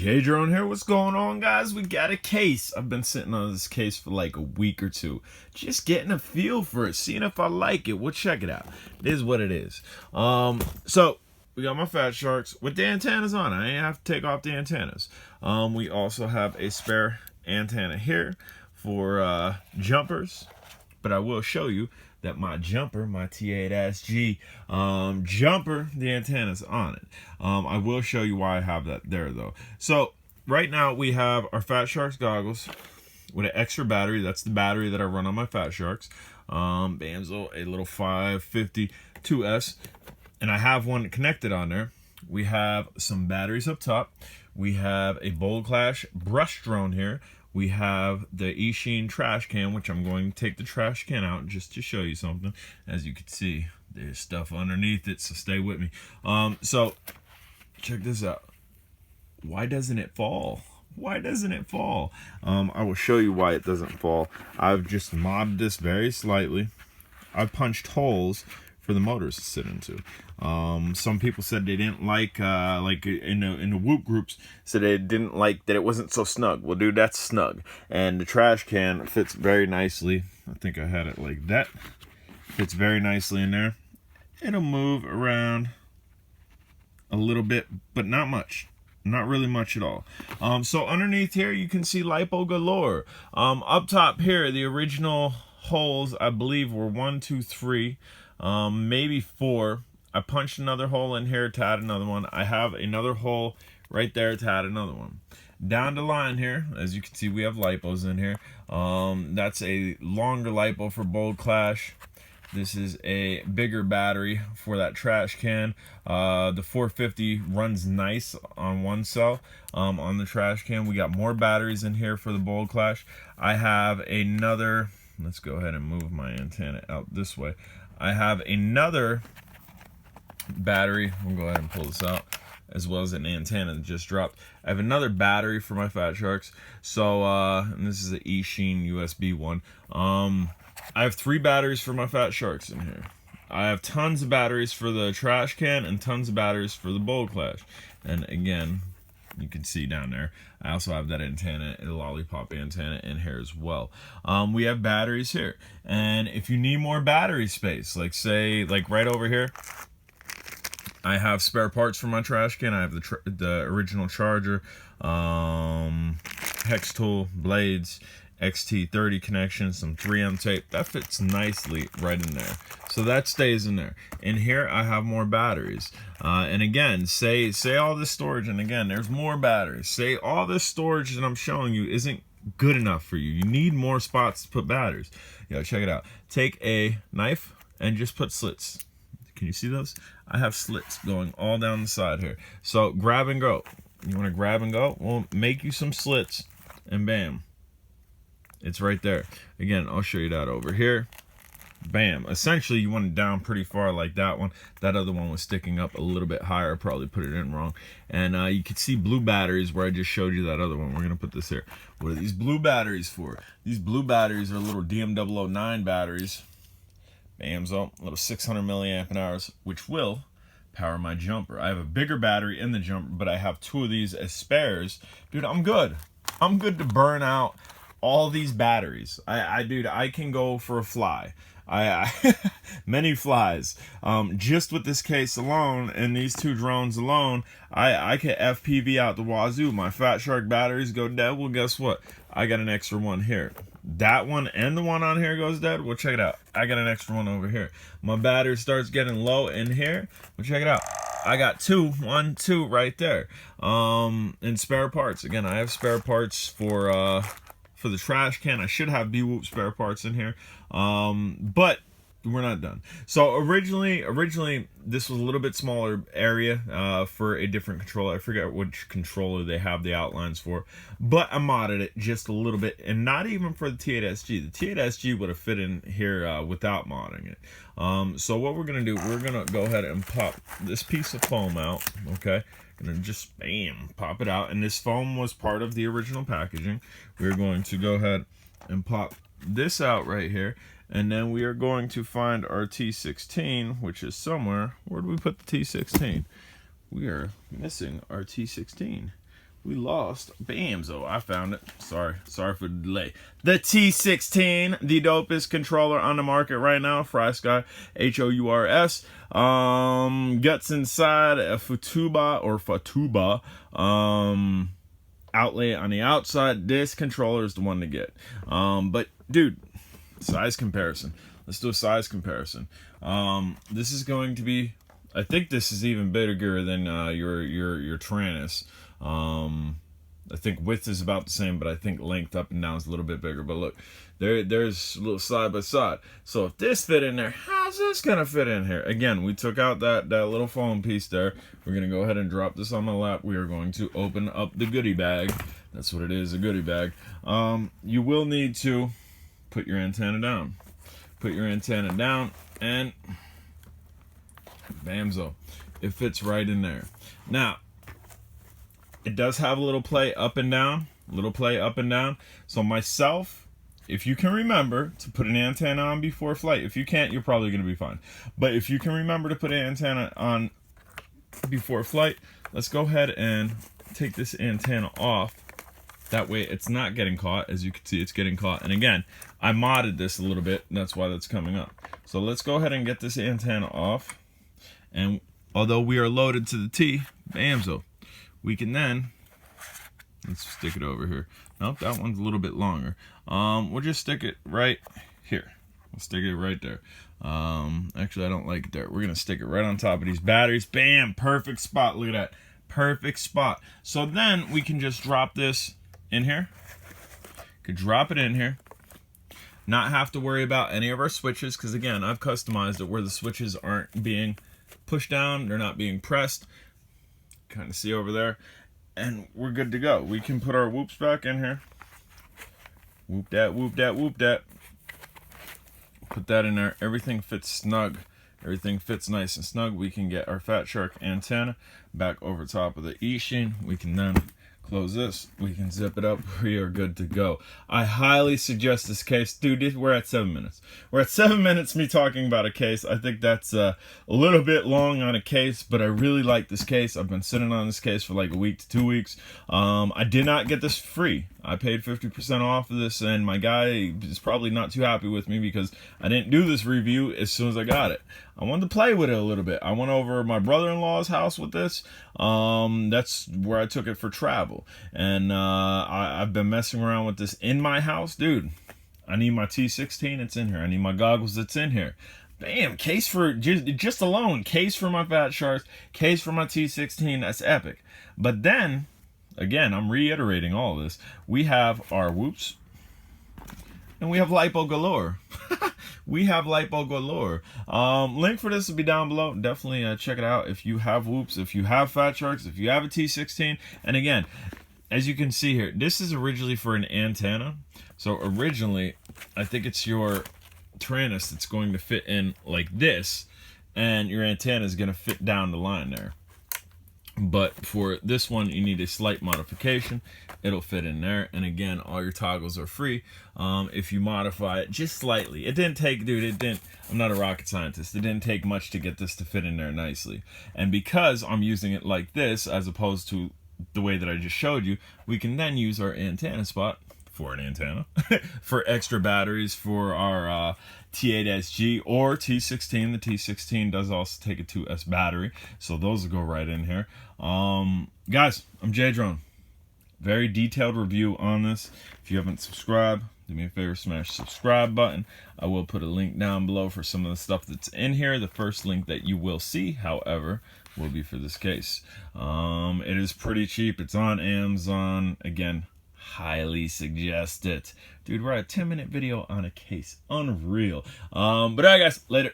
J-Drone here. What's going on, guys? We got a case. I've been sitting on this case for like a week or two, just getting a feel for it, seeing if I like it. We'll check it out. It is what it is. So we got my Fatsharks with the antennas on. I ain't have to take off the antennas. We also have a spare antenna here for jumpers, but I will show you that my jumper, my T8SG jumper, the antenna's on it. I will show you why I have that there though. So right now we have our Fatsharks goggles with an extra battery. That's the battery that I run on my Fatsharks. Banzo, a little 550 2S, and I have one connected on there. We have some batteries up top. We have a Bold Clash brush drone here. We have the Eachine trash can, which I'm going to take the trash can out just to show you something. As you can see, there's stuff underneath it, so stay with me. So check this out. Why doesn't it fall? Why doesn't it fall? I will show you why it doesn't fall. I've just modded this very slightly. I've punched holes for the motors to sit into. Some people said they didn't like in the whoop groups, said they didn't like that it wasn't so snug. Well, dude, that's snug. And the trash can fits very nicely. I think I had it like that. Fits very nicely in there. It'll move around a little bit, but not much. Not really much at all. So underneath here, you can see lipo galore. Up top here, the original holes, I believe, were 1, 2, 3. Maybe 4. I punched another hole in here to add another one. I have another hole right there to add another one. Down the line here, as you can see, we have lipos in here. That's a longer lipo for Bold Clash. This is a bigger battery for that trash can. The 450 runs nice on one cell. On the trash can, we got more batteries in here for the Bold Clash. I have another, let's go ahead and move my antenna out this way. I have another battery. We'll go ahead and pull this out, as well as an antenna that just dropped. I have another battery for my Fatsharks. So, and this is an Eachine USB one. I have 3 batteries for my Fatsharks in here. I have tons of batteries for the trash can and tons of batteries for the Bold Clash. And again, you can see down there, I also have that antenna, a lollipop antenna in here as well. We have batteries here, and if you need more battery space, like say, like right over here, I have spare parts for my trash can. I have the original charger, hex tool, blades, XT30 connection, some 3M tape. That fits nicely right in there, so that stays in there. In here I have more batteries, and again, say all this storage, and again, there's more batteries. Say all this storage that I'm showing you isn't good enough for you. You need more spots to put batteries. Yo, check it out. Take a knife and just put slits. Can you see those? I have slits going all down the side here. So grab and go. You want to grab and go? Well, make you some slits, and bam, it's right there. Again, I'll show you that over here. Bam. Essentially, you want it down pretty far like that one. That other one was sticking up a little bit higher. Probably put it in wrong. And you can see blue batteries where I just showed you that other one. We're going to put this here. What are these blue batteries for? These blue batteries are little DM009 batteries. Bam, so little 600 milliamp hours, which will power my jumper. I have a bigger battery in the jumper, but I have 2 of these as spares. Dude, I'm good. I'm good to burn out all these batteries. Dude, I can go for a fly. Many flies. Just with this case alone and these 2 drones alone, I can FPV out the wazoo. My Fatshark batteries go dead. Well, guess what? I got an extra one here. That one and the one on here goes dead. Well, check it out. I got an extra one over here. My battery starts getting low in here. Well, check it out. I got 2, 1, 2 right there. And spare parts. Again, I have spare parts for the trash can. I should have B-Whoop spare parts in here, but we're not done. So originally this was a little bit smaller area for a different controller. I forget which controller they have the outlines for, but I modded it just a little bit, and not even for the T8SG. The T8SG would have fit in here without modding it. So what we're gonna do, we're gonna go ahead and pop this piece of foam out. Okay, gonna just bam, pop it out, and this foam was part of the original packaging. We're going to go ahead and pop this out right here, and then we are going to find our T16, which is somewhere. Where do we put the T16? We are missing our T16. we lost. Bamzo, I found it. Sorry for the delay. The T16, the dopest controller on the market right now. Frsky, H-O-U-R-S. Guts inside a Fatuba outlet on the outside. This controller is the one to get. But dude, size comparison. Let's do a size comparison. This is going to be, I think this is even bigger than your Tyrannus. I think width is about the same, but I think length up and down is a little bit bigger. But look, there's a little side by side. So if this fit in there, how's this gonna fit in here? Again, we took out that little foam piece there. We're gonna go ahead and drop this on my lap. We are going to open up the goodie bag. That's what it is, a goodie bag. You will need to put your antenna down. Put your antenna down, and bamzo, it fits right in there. Now, it does have a little play up and down, So myself, if you can remember to put an antenna on before flight, if you can't, you're probably going to be fine. But if you can remember to put an antenna on before flight, let's go ahead and take this antenna off. That way it's not getting caught. As you can see, it's getting caught. And again, I modded this a little bit, and that's why that's coming up. So let's go ahead and get this antenna off. And although we are loaded to the T, bamzo, we can then, let's stick it over here. Nope, that one's a little bit longer. We'll just stick it right here. We'll stick it right there. Actually, I don't like it there. We're gonna stick it right on top of these batteries. Bam, perfect spot. Look at that, perfect spot. So then we can just drop this in here. Could drop it in here. Not have to worry about any of our switches, because again, I've customized it where the switches aren't being pushed down, they're not being pressed. Kind of see over there, and we're good to go. We can put our whoops back in here. Whoop that, whoop that, whoop that. Put that in there. Everything fits snug. Everything fits nice and snug. We can get our Fatshark antenna back over top of the E-sheen. We can then close this. We can zip it up. We are good to go. I highly suggest this case. Dude, we're at 7 minutes. We're at 7 minutes me talking about a case. I think that's a little bit long on a case, but I really like this case. I've been sitting on this case for like a week to 2 weeks. I did not get this free. I paid 50% off of this, and my guy is probably not too happy with me because I didn't do this review as soon as I got it. I wanted to play with it a little bit. I went over my brother-in-law's house with this. That's where I took it for travel. And I've been messing around with this in my house. Dude, I need my T16, it's in here. I need my goggles, it's in here. Bam, case for, just alone, case for my Fatshark, case for my T16, that's epic. But then, again, I'm reiterating all this. We have our whoops, and we have lipo galore. We have lipo galore. Link for this will be down below. Definitely check it out if you have whoops, if you have Fatsharks, if you have a T16. And again, as you can see here, this is originally for an antenna. So originally, I think it's your Tyrannus that's going to fit in like this, and your antenna is going to fit down the line there. But for this one, you need a slight modification. It'll fit in there. And again, all your toggles are free if you modify it just slightly. It didn't take, dude, it didn't, I'm not a rocket scientist. It didn't take much to get this to fit in there nicely. And because I'm using it like this, as opposed to the way that I just showed you, we can then use our antenna spot for an antenna, for extra batteries for our T8SG or T16. The T16 does also take a 2S battery, so those will go right in here. Guys, I'm J-Drone. Very detailed review on this. If you haven't subscribed, do me a favor, smash the subscribe button. I will put a link down below for some of the stuff that's in here. The first link that you will see, however, will be for this case. It is pretty cheap. It's on Amazon. Again, highly suggest it. Dude, we're at a 10-minute video on a case. Unreal. But alright guys, later.